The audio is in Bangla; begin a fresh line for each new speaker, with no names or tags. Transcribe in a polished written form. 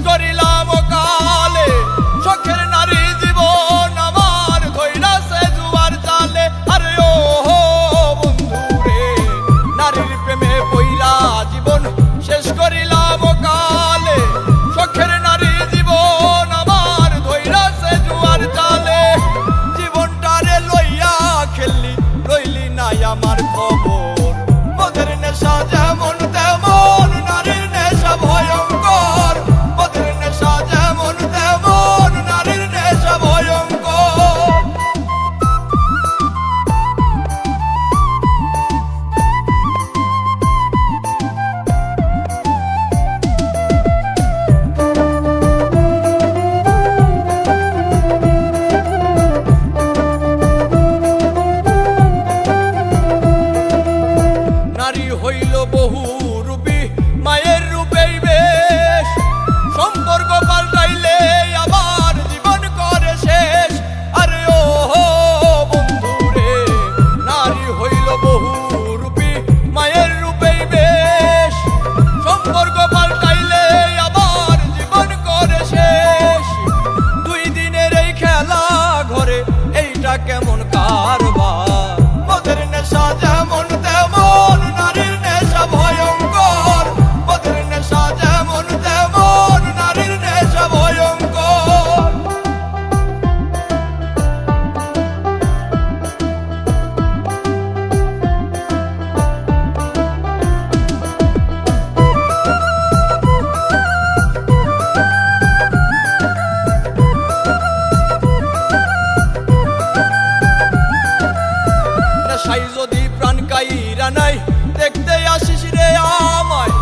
করিলাম কালে শখের নারী জীবন আমার ধইরাছে জুয়ার জালে। আরে ও বন্ধু রে, নারীর প্রেমে পইরা জীবন শেষ করিলাম কালে শখের নারী জীবন আমার ধইরাছে জুয়ার জালে। জীবনটারে লইয়া খেললি রইলি নাই আমার খবর, মদের নেশা যেমন তেমন নারীর নেশা ভয়ঙ্কর, মদের নেশা যেমন তেমন নারীর নেশা ভয়ঙ্কর। নারী হইল বহু রূপী মায়ের রূপেই বেশ, সম্পর্ক পাল্টাইলে আবার জীবন করে শেষ। আরে ও বন্ধু রে, নারী হইল বহু রূপী মায়ের রূপেই বেশ, সম্পর্ক পাল্টাইলে আবার জীবন করে শেষ। দুই দিনের এই খেলা ঘরে এইটা কেমন কারবার, মদের নেশা যেমন তেমন নারীর নেশা ভয়ঙ্কর, মদের নেশা যেমন তেমন নারীর নেশা ভয়ঙ্কর। নেশাই যদি প্রাণ কাইরা নাই দেখতে আসিস রে আমায়,